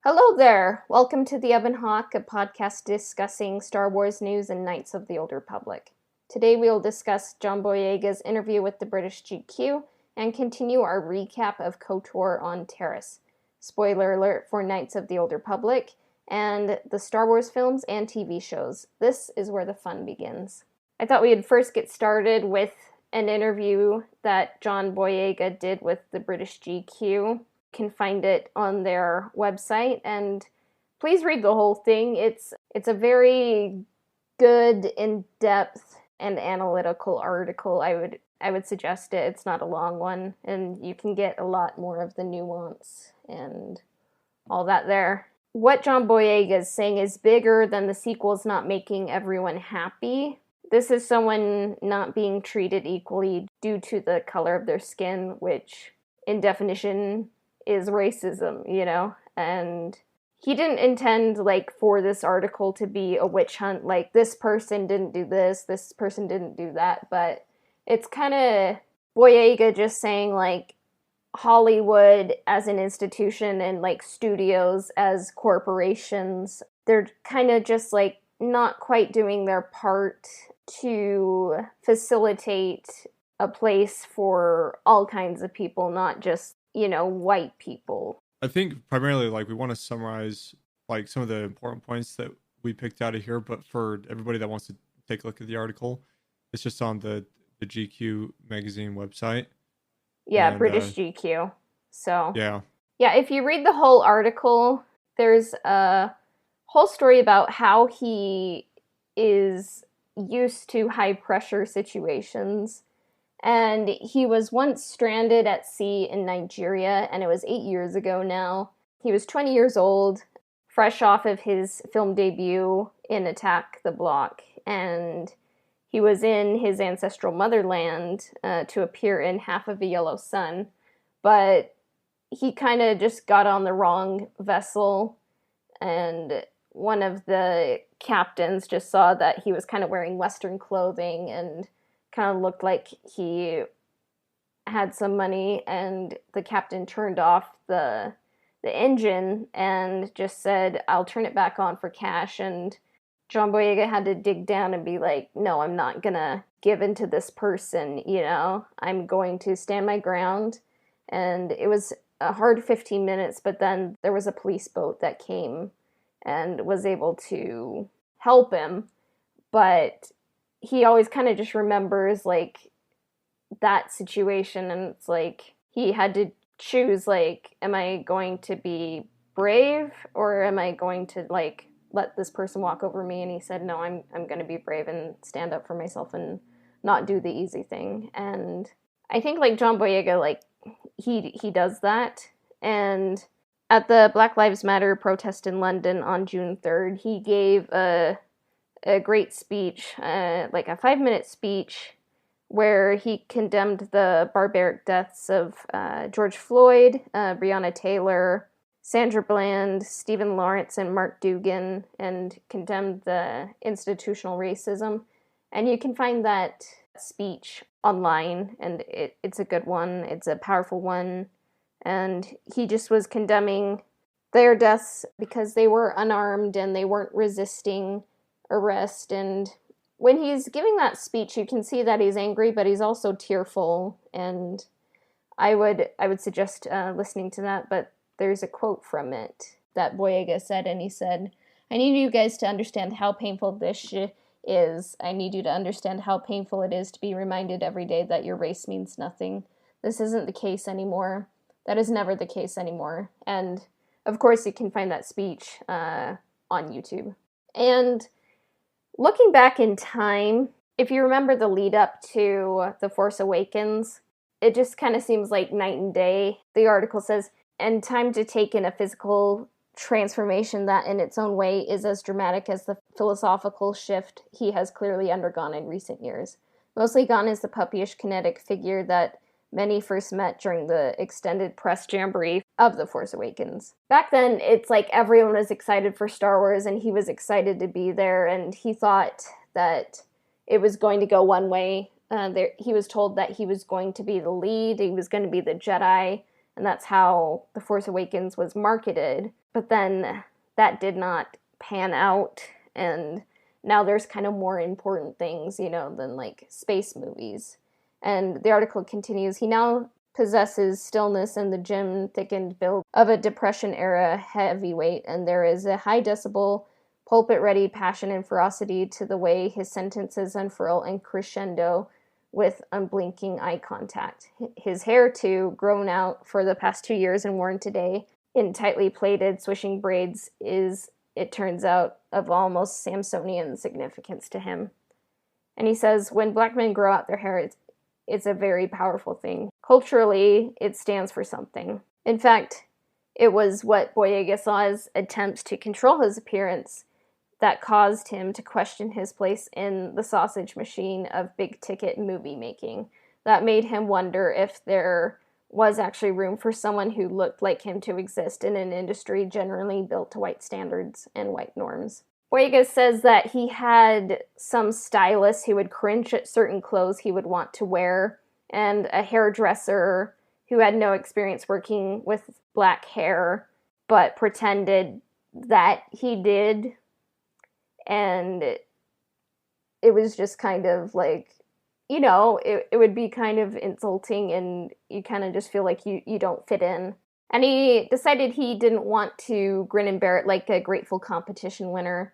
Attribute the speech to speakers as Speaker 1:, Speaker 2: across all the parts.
Speaker 1: Hello there! Welcome to The Ebon Hawk, a podcast discussing Star Wars news and Knights of the Old Republic. Today we'll discuss John Boyega's interview with the British GQ and continue our recap of KOTOR on Taris. Spoiler alert for Knights of the Old Republic and the Star Wars films and TV shows. This is where the fun begins. I thought we'd first get started with an interview that John Boyega did with the British GQ. Can find it on their website, and please read the whole thing. It's a very good, in-depth, and analytical article. I would suggest it. It's not a long one, and you can get a lot more of the nuance and all that there. What John Boyega is saying is bigger than the sequels not making everyone happy. This is someone not being treated equally due to the color of their skin, which, in definition, is racism, and he didn't intend, for this article to be a witch hunt, this person didn't do this person didn't do that, but it's kind of Boyega just saying, Hollywood as an institution and, studios as corporations, they're kind of just, not quite doing their part to facilitate a place for all kinds of people, not just white people.
Speaker 2: I think primarily, we want to summarize, some of the important points that we picked out of here, but for everybody that wants to take a look at the article, it's just on the GQ magazine website.
Speaker 1: Yeah, and, British GQ. So,
Speaker 2: yeah,
Speaker 1: if you read the whole article, there's a whole story about how he is used to high-pressure situations. And he was once stranded at sea in Nigeria, and it was 8 years ago now. He was 20 years old, fresh off of his film debut in Attack the Block, and he was in his ancestral motherland to appear in Half of a Yellow Sun, but he kind of just got on the wrong vessel, and one of the captains just saw that he was kind of wearing Western clothing and kind of looked like he had some money, and the captain turned off the engine and just said, "I'll turn it back on for cash." And John Boyega had to dig down and be like, "No, I'm not gonna give in to this person, I'm going to stand my ground." And it was a hard 15 minutes, but then there was a police boat that came and was able to help him, but he always kind of just remembers, that situation, and it's he had to choose, am I going to be brave, or am I going to, let this person walk over me? And he said, no, I'm going to be brave and stand up for myself and not do the easy thing. And I think, John Boyega, he does that. And at the Black Lives Matter protest in London on June 3rd, he gave a great speech, a 5-minute speech, where he condemned the barbaric deaths of George Floyd, Breonna Taylor, Sandra Bland, Stephen Lawrence, and Mark Dugan, and condemned the institutional racism. And you can find that speech online, and it's a good one. It's a powerful one. And he just was condemning their deaths because they were unarmed and they weren't resisting arrest. And when he's giving that speech, you can see that he's angry, but he's also tearful, and I would suggest listening to that. But there's a quote from it that Boyega said, and he said, "I need you guys to understand how painful this is. I need you to understand how painful it is to be reminded every day that your race means nothing. This isn't the case anymore. That is never the case anymore." And of course you can find that speech on YouTube. And looking back in time, if you remember the lead up to The Force Awakens, it just kind of seems like night and day. The article says, "And time to take in a physical transformation that in its own way is as dramatic as the philosophical shift he has clearly undergone in recent years. Mostly gone is the puppyish kinetic figure that many first met during the extended press jamboree of The Force Awakens." Back then, it's everyone was excited for Star Wars, and he was excited to be there, and he thought that it was going to go one way. He was told that he was going to be the lead, he was going to be the Jedi, and that's how The Force Awakens was marketed. But then that did not pan out, and now there's kind of more important things, than like space movies. And the article continues, he now possesses stillness and the gym-thickened build of a Depression-era heavyweight, and there is a high-decibel, pulpit-ready passion and ferocity to the way his sentences unfurl and crescendo with unblinking eye contact. His hair, too, grown out for the past 2 years and worn today in tightly plaited, swishing braids, is, it turns out, of almost Samsonian significance to him. And he says, when black men grow out their hair, it's a very powerful thing. Culturally, it stands for something. In fact, it was what Boyega saw as attempts to control his appearance that caused him to question his place in the sausage machine of big-ticket movie making. That made him wonder if there was actually room for someone who looked like him to exist in an industry generally built to white standards and white norms. Boyega says that he had some stylists who would cringe at certain clothes he would want to wear, and a hairdresser who had no experience working with black hair, but pretended that he did. And it was just kind of like, it would be kind of insulting, and you kind of just feel like you don't fit in. And he decided he didn't want to grin and bear it like a grateful competition winner.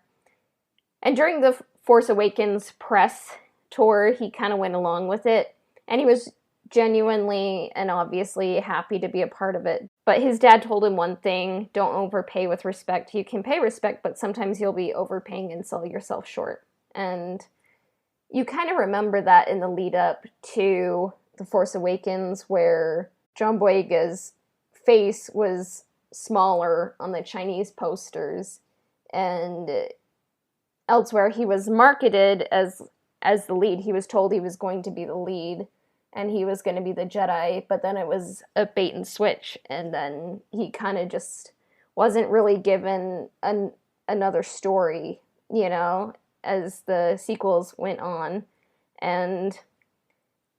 Speaker 1: And during the Force Awakens press tour, he kind of went along with it. And he was genuinely and obviously happy to be a part of it. But his dad told him one thing: don't overpay with respect. You can pay respect, but sometimes you'll be overpaying and sell yourself short. And you kind of remember that in the lead up to The Force Awakens, where John Boyega's face was smaller on the Chinese posters, and elsewhere he was marketed as the lead. He was told he was going to be the lead, and he was going to be the Jedi, but then it was a bait and switch, and then he kind of just wasn't really given another story, as the sequels went on. And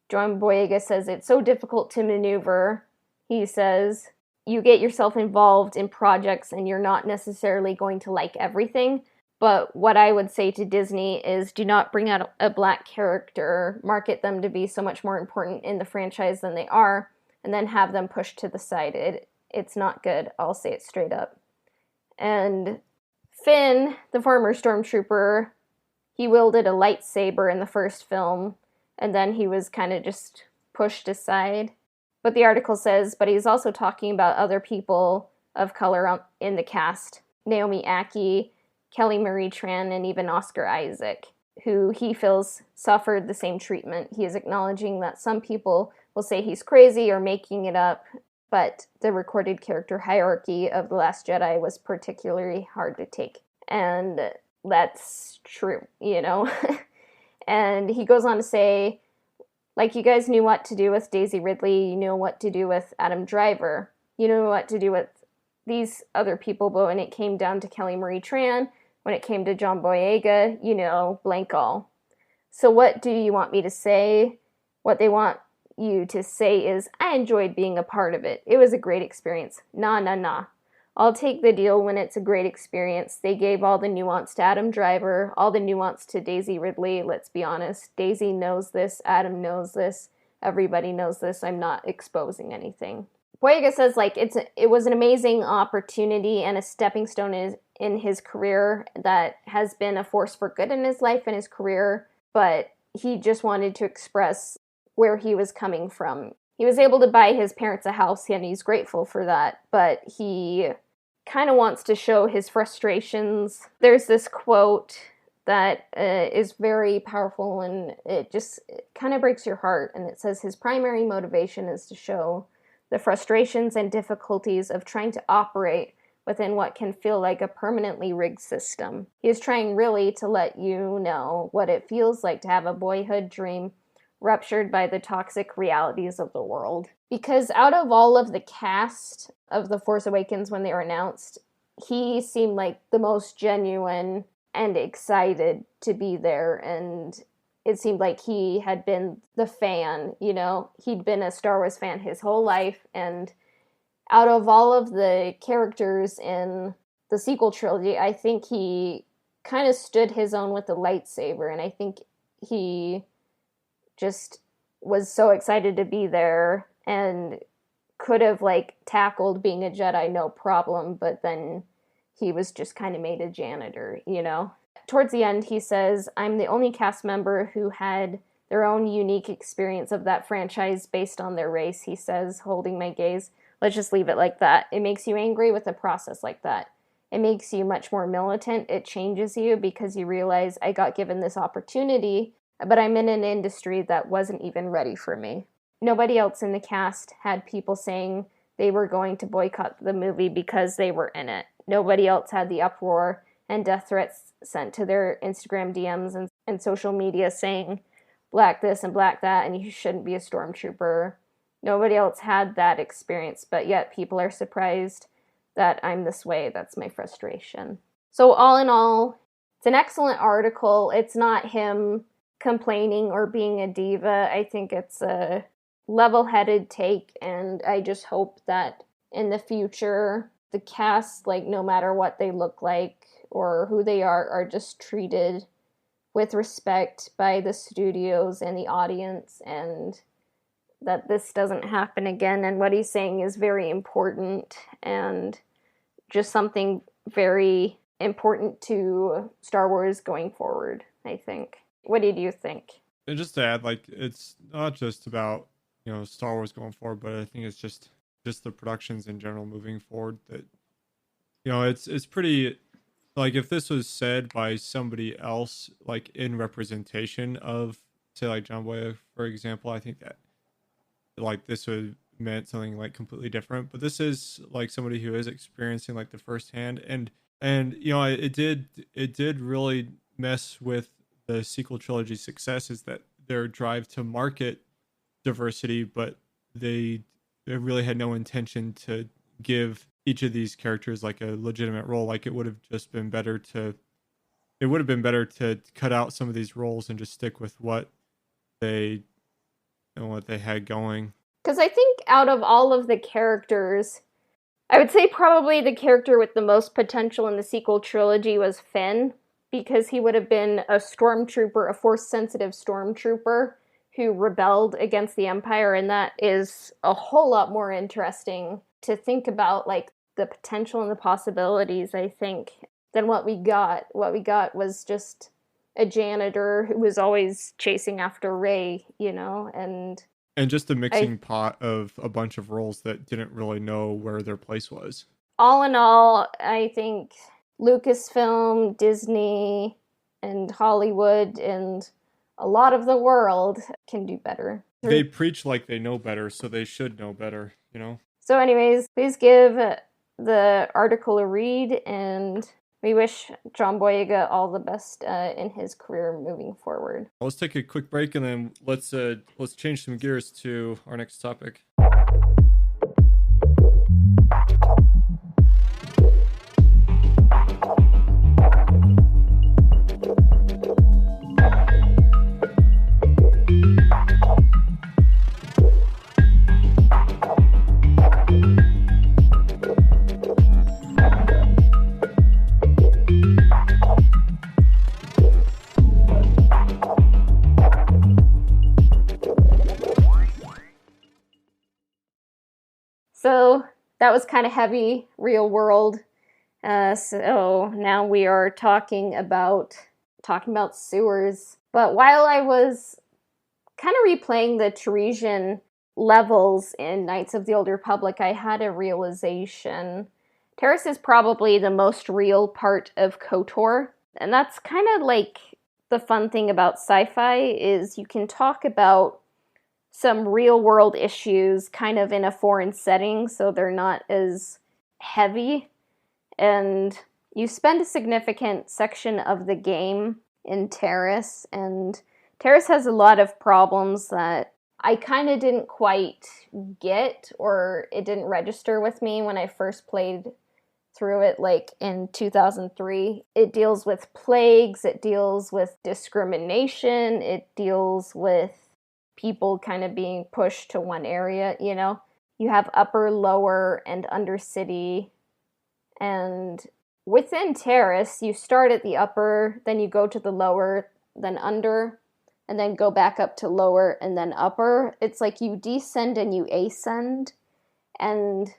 Speaker 1: John Boyega says it's so difficult to maneuver. He says, you get yourself involved in projects and you're not necessarily going to like everything. But what I would say to Disney is, do not bring out a black character, market them to be so much more important in the franchise than they are, and then have them pushed to the side. It's not good. I'll say it straight up. And Finn, the former stormtrooper, he wielded a lightsaber in the first film, and then he was kind of just pushed aside. But the article says, but he's also talking about other people of color in the cast. Naomi Ackie, Kelly Marie Tran, and even Oscar Isaac, who he feels suffered the same treatment. He is acknowledging that some people will say he's crazy or making it up, but the recorded character hierarchy of The Last Jedi was particularly hard to take. And that's true, And he goes on to say, like, you guys knew what to do with Daisy Ridley, you knew what to do with Adam Driver, you knew what to do with these other people, but when it came down to Kelly Marie Tran, when it came to John Boyega, blank all. So what do you want me to say? What they want you to say is, I enjoyed being a part of it. It was a great experience. Nah. I'll take the deal when it's a great experience. They gave all the nuance to Adam Driver, all the nuance to Daisy Ridley. Let's be honest. Daisy knows this. Adam knows this. Everybody knows this. I'm not exposing anything. Boyega says, it was an amazing opportunity and a stepping stone in his career that has been a force for good in his life and his career, but he just wanted to express where he was coming from. He was able to buy his parents a house, and he's grateful for that, but he kind of wants to show his frustrations. There's this quote that is very powerful, and it kind of breaks your heart, and it says his primary motivation is to show the frustrations and difficulties of trying to operate within what can feel like a permanently rigged system. He is trying really to let you know what it feels like to have a boyhood dream ruptured by the toxic realities of the world. Because out of all of the cast of The Force Awakens when they were announced, he seemed like the most genuine and excited to be there, and it seemed like he had been the fan, He'd been a Star Wars fan his whole life, and out of all of the characters in the sequel trilogy, I think he kind of stood his own with the lightsaber, and I think he just was so excited to be there and could have like tackled being a Jedi no problem, but then he was just kind of made a janitor, you know? Towards the end, he says, "I'm the only cast member who had their own unique experience of that franchise based on their race," he says, holding my gaze. Let's just leave it like that. It makes you angry with a process like that. It makes you much more militant. It changes you because you realize I got given this opportunity, but I'm in an industry that wasn't even ready for me. Nobody else in the cast had people saying they were going to boycott the movie because they were in it. Nobody else had the uproar and death threats sent to their Instagram DMs and social media saying black this and black that and you shouldn't be a stormtrooper. Nobody else had that experience, but yet people are surprised that I'm this way. That's my frustration. So all in all, it's an excellent article. It's not him complaining or being a diva. I think it's a level-headed take, and I just hope that in the future the cast, like no matter what they look like or who they are just treated with respect by the studios and the audience, and that this doesn't happen again. And what he's saying is very important and just something very important to Star Wars going forward, I think. What did you think?
Speaker 2: And just to add, like, it's not just about, you know, Star Wars going forward, but I think it's just the productions in general moving forward that, you know, it's pretty, like, if this was said by somebody else, like, in representation of, say, like, John Boyega, for example, I think that, like, this would meant something, like, completely different. But this is, like, somebody who is experiencing, like, the firsthand, and you know, it did really mess with the sequel trilogy's success, is that their drive to market diversity, but they really had no intention to give each of these characters like a legitimate role. Like, it would have been better to cut out some of these roles and just stick with what they had going.
Speaker 1: Because I think out of all of the characters, I would say probably the character with the most potential in the sequel trilogy was Finn, because he would have been a stormtrooper, a force-sensitive stormtrooper who rebelled against the Empire, and that is a whole lot more interesting to think about, like, the potential and the possibilities, I think, than what we got. What we got was just a janitor who was always chasing after Rey, you know, and
Speaker 2: just a mixing pot of a bunch of roles that didn't really know where their place was.
Speaker 1: All in all, I think Lucasfilm, Disney, and Hollywood, and a lot of the world can do better.
Speaker 2: They preach like they know better, so they should know better, you know?
Speaker 1: So anyways, please give the article a read, and we wish John Boyega all the best in his career moving forward.
Speaker 2: Let's take a quick break, and then let's change some gears to our next topic.
Speaker 1: So that was kind of heavy, real world. So now we are talking about sewers. But while I was kind of replaying the Tarisian levels in Knights of the Old Republic, I had a realization. Taris is probably the most real part of KOTOR. And that's kind of like the fun thing about sci-fi, is you can talk about some real world issues kind of in a foreign setting, so they're not as heavy. And you spend a significant section of the game in Taris, and Taris has a lot of problems that I kind of didn't quite get, or it didn't register with me when I first played through it, like in 2003. It deals with plagues, it deals with discrimination, it deals with people kind of being pushed to one area, you know? You have upper, lower, and undercity. And within Taris, you start at the upper, then you go to the lower, then under, and then go back up to lower and then upper. It's like you descend and you ascend. And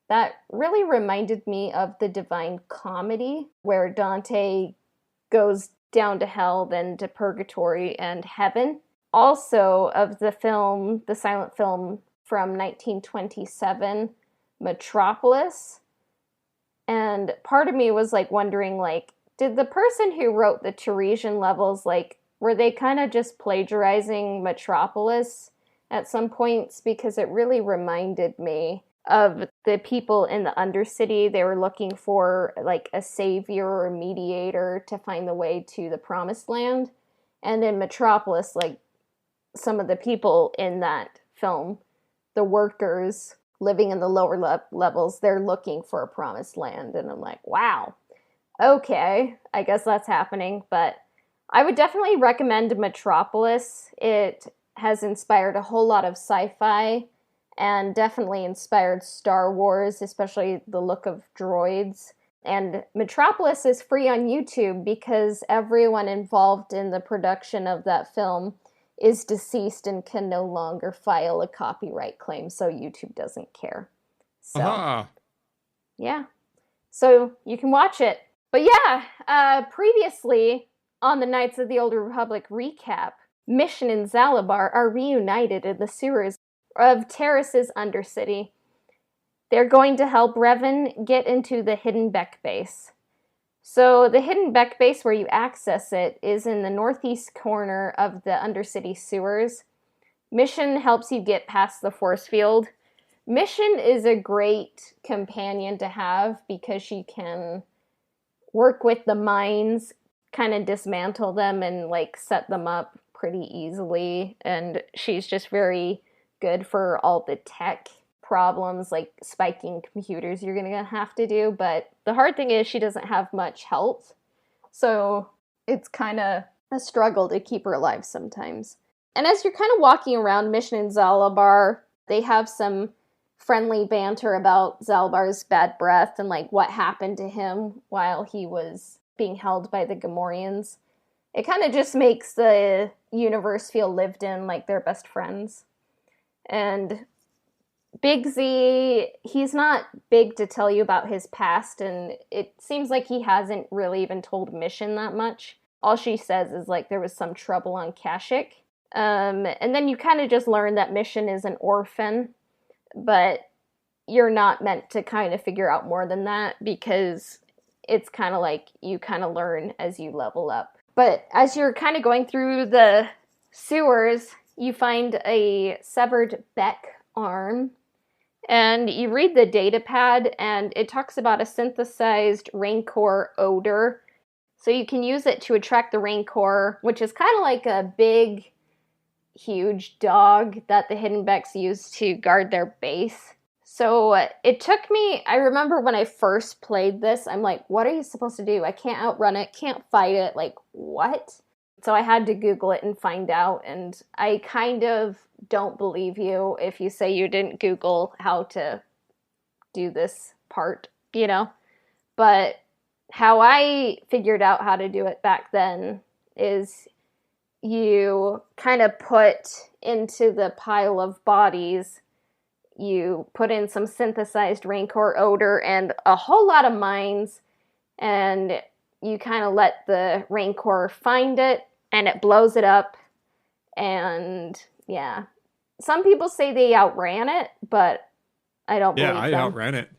Speaker 1: that really reminded me of the Divine Comedy, where Dante goes down to hell, then to purgatory and heaven. Also, of the film, the silent film from 1927, Metropolis. And part of me was like wondering, like, did the person who wrote the Teresian levels, like, were they kind of just plagiarizing Metropolis at some points? Because it really reminded me of the people in the Undercity. They were looking for like a savior or a mediator to find the way to the promised land. And in Metropolis, like, some of the people in that film, the workers living in the lower levels, they're looking for a promised land. And I'm like, wow, okay, I guess that's happening. But I would definitely recommend Metropolis. It has inspired a whole lot of sci-fi and definitely inspired Star Wars, especially the look of droids. And Metropolis is free on YouTube because everyone involved in the production of that film is deceased and can no longer file a copyright claim, so YouTube doesn't care. So,
Speaker 2: Aha!
Speaker 1: yeah. So you can watch it. But yeah, previously on the Knights of the Old Republic recap, Mission and Zalabar are reunited in the sewers of Taris's Undercity. They're going to help Revan get into the Hidden Beck base. So the Hidden Beck base, where you access it, is in the northeast corner of the Undercity sewers. Mission helps you get past the force field. Mission is a great companion to have because she can work with the mines, kind of dismantle them and like set them up pretty easily. And she's just very good for all the tech problems like spiking computers you're gonna have to do. But the hard thing is she doesn't have much health, so it's kind of a struggle to keep her alive sometimes. And as you're kind of walking around Mission and Zalabar, they have some friendly banter about Zalabar's bad breath and like what happened to him while he was being held by the Gamorreans. It kind of just makes the universe feel lived in, like they're best friends. And Big Z, he's not big to tell you about his past, and it seems like he hasn't really even told Mission that much. All she says is, like, there was some trouble on Kashyyyk. And then you kind of just learn that Mission is an orphan, but you're not meant to kind of figure out more than that because it's kind of like you kind of learn as you level up. But as you're kind of going through the sewers, you find a severed Beck arm. And you read the data pad, and it talks about a synthesized Rancor odor. So you can use it to attract the Rancor, which is kind of like a big, huge dog that the Hidden Becks use to guard their base. So it took me, I remember when I first played this, I'm like, what are you supposed to do? I can't outrun it, can't fight it, like, what? So I had to Google it and find out, and I kind of don't believe you if you say you didn't Google how to do this part, you know? But how I figured out how to do it back then is you kind of put into the pile of bodies, you put in some synthesized Rancor odor and a whole lot of mines, and you kind of let the Rancor find it, and it blows it up, and yeah. Some people say they outran it, but I don't believe them.
Speaker 2: Yeah, I outran it.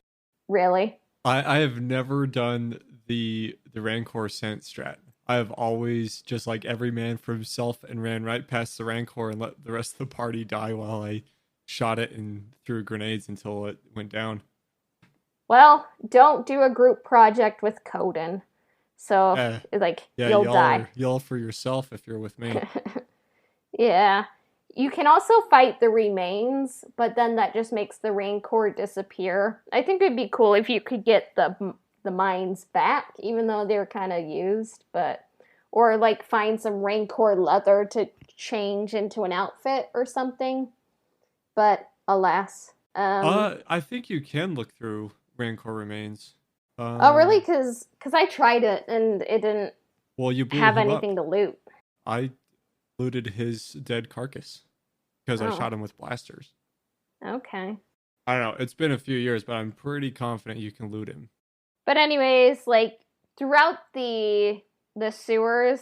Speaker 1: Really?
Speaker 2: I have never done the Rancor scent strat. I have always just like every man for himself and ran right past the Rancor and let the rest of the party die while I shot it and threw grenades until it went down.
Speaker 1: Well, don't do a group project with Coden. So, you'll die.
Speaker 2: Y'all for yourself if you're with me.
Speaker 1: Yeah. You can also fight the remains, but then that just makes the Rancor disappear. I think it'd be cool if you could get the mines back, even though they're kind of used, or like find some Rancor leather to change into an outfit or something. But alas,
Speaker 2: I think you can look through Rancor remains.
Speaker 1: Oh, really?
Speaker 2: Um,
Speaker 1: Because I tried it and it didn't
Speaker 2: well, you blew
Speaker 1: have
Speaker 2: him up.
Speaker 1: anything to loot.
Speaker 2: I looted his dead carcass because I
Speaker 1: Oh,
Speaker 2: shot him with blasters.
Speaker 1: okay.
Speaker 2: I don't know. It's been a few years, but I'm pretty confident you can loot him.
Speaker 1: But anyways, like throughout the sewers,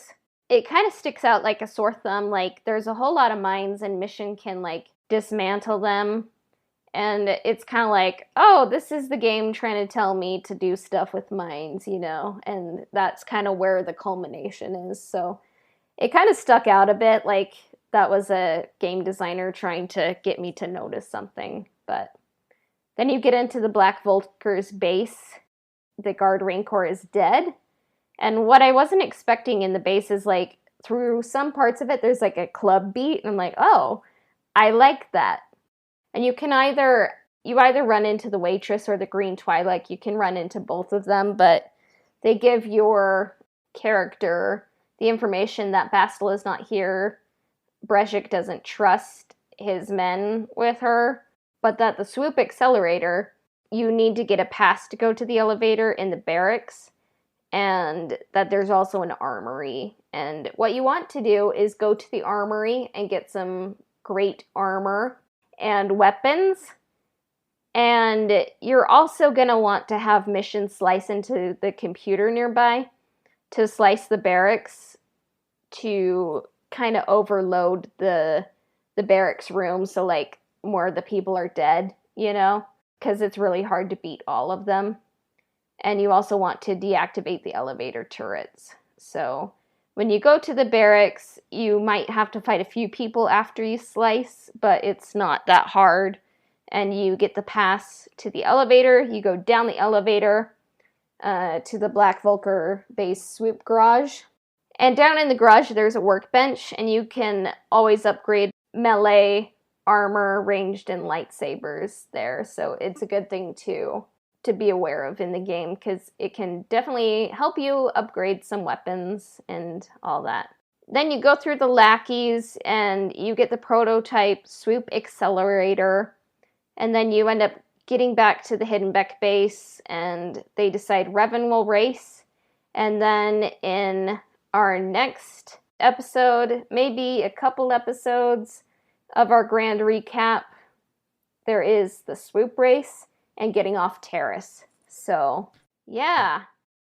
Speaker 1: it kind of sticks out like a sore thumb. Like there's a whole lot of mines and Mission can like dismantle them. And it's kind of like, oh, this is the game trying to tell me to do stuff with mines, you know? And that's kind of where the culmination is. So it kind of stuck out a bit like that was a game designer trying to get me to notice something. But then you get into the Black Vulker's base. The guard Rancor is dead. And what I wasn't expecting in the base is like through some parts of it, there's like a club beat. And I'm like, oh, I like that. And you either run into the waitress or the green Twilight. You can run into both of them, but they give your character the information that Bastel is not here. Brejik doesn't trust his men with her, but that the swoop accelerator, you need to get a pass to go to the elevator in the barracks, and that there's also an armory. And what you want to do is go to the armory and get some great armor and weapons. And you're also going to want to have missions slice into the computer nearby to slice the barracks to kind of overload the barracks room so like more of the people are dead, you know, because it's really hard to beat all of them. And you also want to deactivate the elevator turrets. So when you go to the barracks, you might have to fight a few people after you slice, but it's not that hard. And you get the pass to the elevator. You go down the elevator to the Black Vulker base swoop garage. And down in the garage, there's a workbench, and you can always upgrade melee armor, ranged, and lightsabers there. So it's a good thing to be aware of in the game because it can definitely help you upgrade some weapons and all that. Then you go through the lackeys and you get the prototype swoop accelerator, and then you end up getting back to the Hidden Beck base and they decide Revan will race. And then in our next episode, maybe a couple episodes of our grand recap, there is the swoop race and getting off Taris. So, yeah.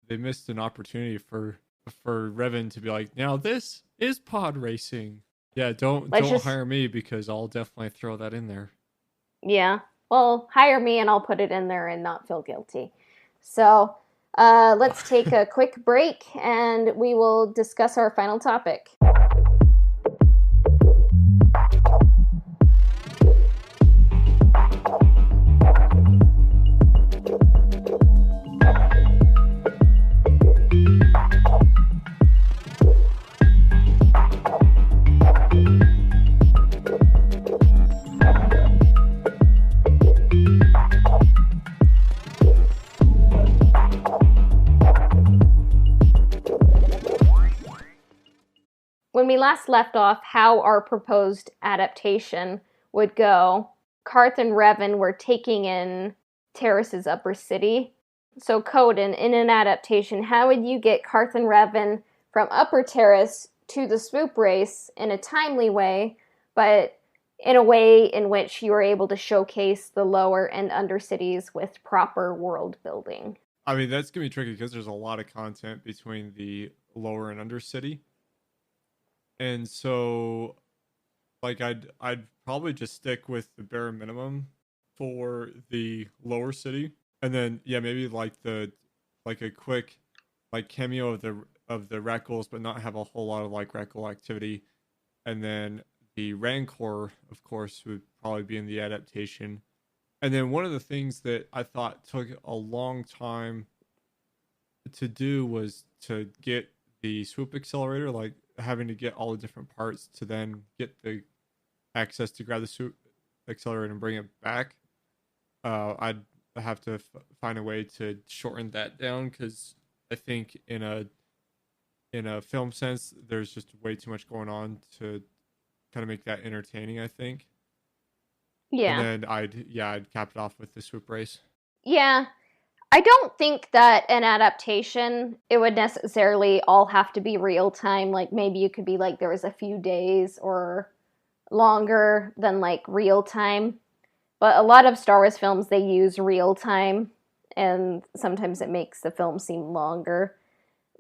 Speaker 2: They missed an opportunity for Revan to be like, now this is pod racing. Yeah, don't hire me because I'll definitely throw that in there.
Speaker 1: Yeah. Well, hire me and I'll put it in there and not feel guilty. So, let's take a quick break and we will discuss our final topic. When we last left off how our proposed adaptation would go, Karth and Revan were taking in Taris's upper city. So Coden, in an adaptation, how would you get Karth and Revan from Upper Taris to the swoop race in a timely way, but in a way in which you were able to showcase the lower and under cities with proper world building?
Speaker 2: I mean, that's gonna be tricky because there's a lot of content between the lower and under city. And so like I'd probably just stick with the bare minimum for the lower city. And then yeah, maybe like a quick like cameo of the Reckles, but not have a whole lot of like Reckle activity. And then the Rancor, of course, would probably be in the adaptation. And then one of the things that I thought took a long time to do was to get the swoop accelerator, like having to get all the different parts to then get the access to grab the swoop accelerator and bring it back. I'd have to find a way to shorten that down because I think in a film sense, there's just way too much going on to kind of make that entertaining, I think. and
Speaker 1: Yeah.
Speaker 2: then I'd cap it off with the swoop race.
Speaker 1: Yeah. I don't think that an adaptation, it would necessarily all have to be real time. Like maybe it could be like there was a few days or longer than like real time. But a lot of Star Wars films, they use real time, and sometimes it makes the film seem longer.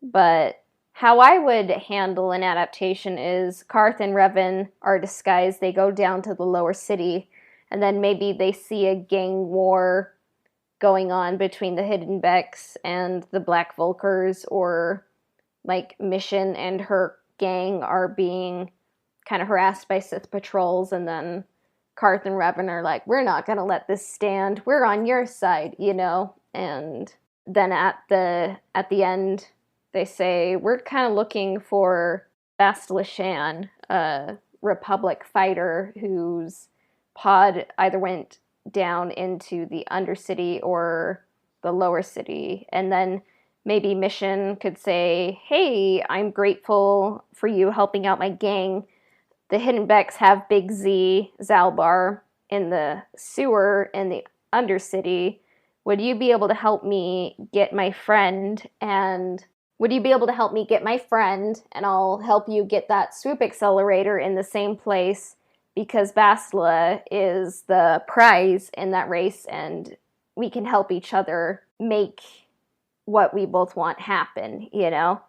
Speaker 1: But how I would handle an adaptation is Karth and Revan are disguised. They go down to the lower city, and then maybe they see a gang war going on between the Hidden Becks and the Black Vulkars, or like Mission and her gang are being kind of harassed by Sith patrols, and then Karth and Revan are like, we're not going to let this stand. We're on your side, you know? And then at the end, they say, we're kind of looking for Bastila Shan, a Republic fighter whose pod either went down into the Undercity or the lower city. And then maybe Mission could say, hey, I'm grateful for you helping out my gang. The Hidden Becks have Big Z, Zalbar, in the sewer in the Undercity. Would you be able to help me get my friend? And would you be able to help me get my friend? And I'll help you get that swoop accelerator in the same place, because Bastila is the prize in that race, and we can help each other make what we both want happen, you know?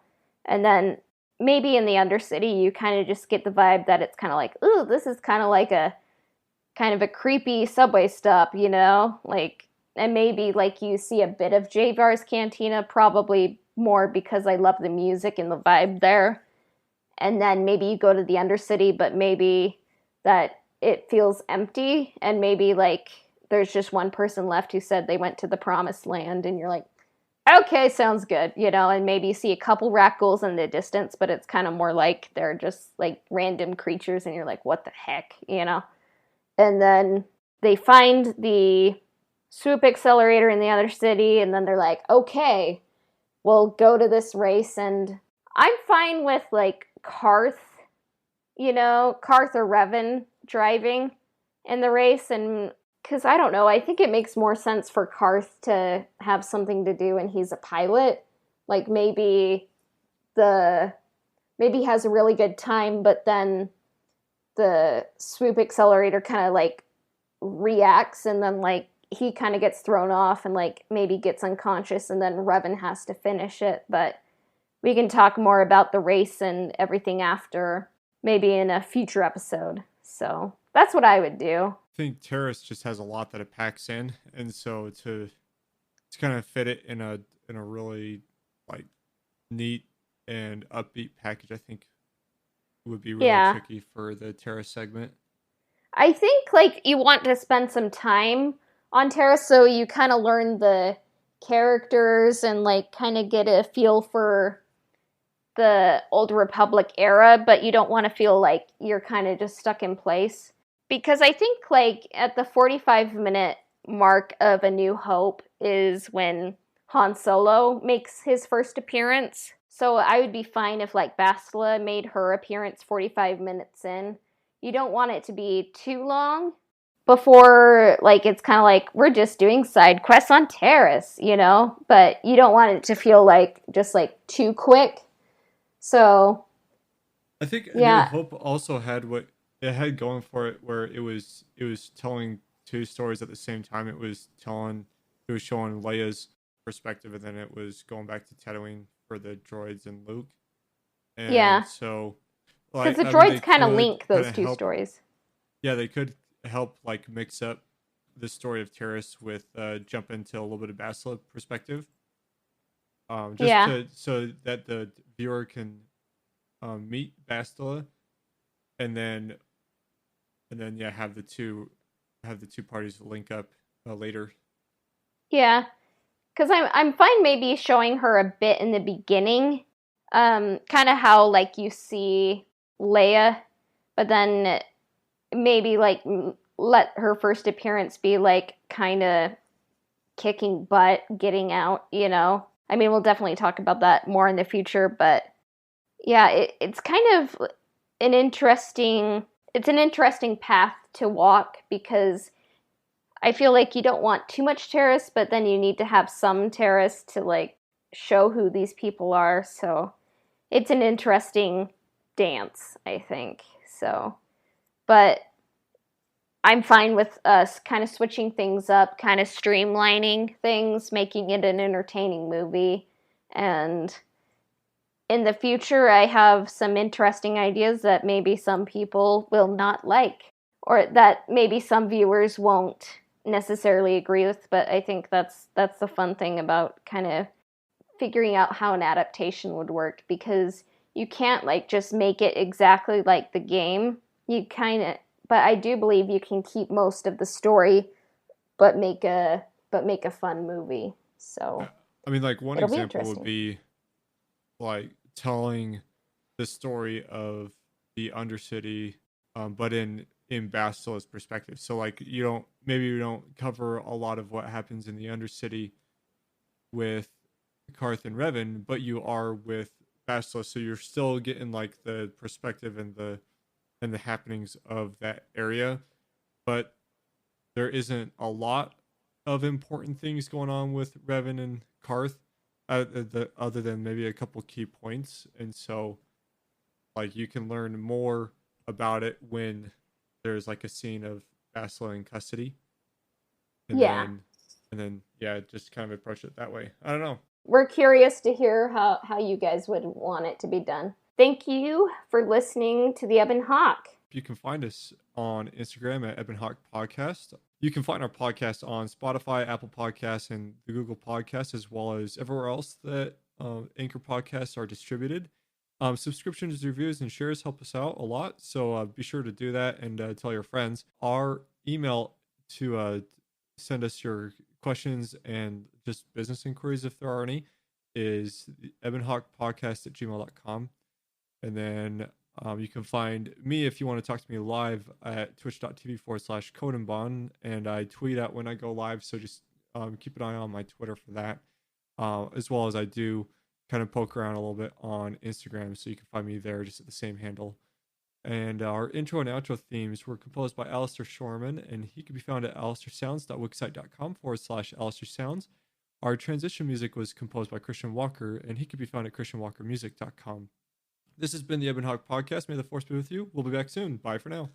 Speaker 1: And then maybe in the Undercity, you kind of just get the vibe that it's kind of like, ooh, this is kind of a creepy subway stop, you know? Like, and maybe like you see a bit of Javar's Cantina, probably more because I love the music and the vibe there. And then maybe you go to the Undercity, but maybe that it feels empty, and maybe like there's just one person left who said they went to the promised land, and you're like, okay, sounds good, you know? And maybe you see a couple Rakghouls in the distance, but it's kind of more like they're just like random creatures, and you're like, what the heck, you know? And then they find the swoop accelerator in the other city, and then they're like, okay, we'll go to this race. And I'm fine with like Karth, you know, Karth or Revan driving in the race. And because I don't know, I think it makes more sense for Karth to have something to do, and he's a pilot. Like maybe he has a really good time, but then the swoop accelerator kind of like reacts, and then like he kind of gets thrown off and like maybe gets unconscious, and then Revan has to finish it. But we can talk more about the race and everything after, maybe in a future episode. So that's what I would do.
Speaker 2: I think Taris just has a lot that it packs in, and so to kind of fit it in a really like neat and upbeat package, I think would be really tricky for the Taris segment.
Speaker 1: I think like you want to spend some time on Taris, so you kind of learn the characters and like kind of get a feel for the Old Republic era, but you don't want to feel like you're kind of just stuck in place. Because I think like at the 45-minute mark of A New Hope is when Han Solo makes his first appearance. So I would be fine if like Bastila made her appearance 45 minutes in. You don't want it to be too long before like it's kind of like we're just doing side quests on Taris, you know? But you don't want it to feel like just like too quick. So
Speaker 2: I think A New Hope also had what it had going for it, where it was telling two stories at the same time. It was showing Leia's perspective, and then it was going back to Tatooine for the droids and Luke. And so
Speaker 1: because the droids kind of link those two stories.
Speaker 2: Yeah, they could help like mix up the story of Taris with jump into a little bit of Bastila perspective. So that the viewer can meet Bastila, and then have the two parties link up later. Yeah,
Speaker 1: because I'm fine maybe showing her a bit in the beginning, kind of how like you see Leia, but then maybe like let her first appearance be like kind of kicking butt, getting out, you know? I mean, we'll definitely talk about that more in the future, but yeah, it's kind of an interesting path to walk, because I feel like you don't want too much Taris, but then you need to have some Taris to like show who these people are. So it's an interesting dance, I think. So, but I'm fine with us kind of switching things up, kind of streamlining things, making it an entertaining movie. And in the future, I have some interesting ideas that maybe some people will not like, or that maybe some viewers won't necessarily agree with. But I think that's the fun thing about kind of figuring out how an adaptation would work, because you can't like just make it exactly like the game. You kind of, but I do believe you can keep most of the story, but make a fun movie. So
Speaker 2: I mean, like one
Speaker 1: it'll be
Speaker 2: example would
Speaker 1: interesting.
Speaker 2: be like telling the story of the Undercity, but in Basila's perspective. So like you don't cover a lot of what happens in the Undercity with Karth and Revan, but you are with Basila, so you're still getting like the perspective and the happenings of that area, but there isn't a lot of important things going on with Revan and Karth, other than maybe a couple key points, and so like you can learn more about it when there's like a scene of Basila in custody, and
Speaker 1: Yeah.
Speaker 2: then yeah, just kind of approach it that way. I don't know.
Speaker 1: We're curious to hear how you guys would want it to be done. Thank you for listening to the Ebon Hawk.
Speaker 2: You can find us on Instagram at Ebon Hawk Podcast. You can find our podcast on Spotify, Apple Podcasts, and the Google Podcasts, as well as everywhere else that Anchor podcasts are distributed. Subscriptions, reviews, and shares help us out a lot, so be sure to do that and tell your friends. Our email to send us your questions and just business inquiries, if there are any, is ebonhawkpodcast@gmail.com. And then you can find me if you want to talk to me live at twitch.tv/Codenbon, and I tweet out when I go live, so just keep an eye on my Twitter for that, as well as I do kind of poke around a little bit on Instagram, so you can find me there just at the same handle. And our intro and outro themes were composed by Alistair Shorman, and he can be found at alistairsounds.wixsite.com/alistairsounds. Our transition music was composed by Christian Walker, and he can be found at christianwalkermusic.com. This has been the Ebon Hawk Podcast. May the force be with you. We'll be back soon. Bye for now.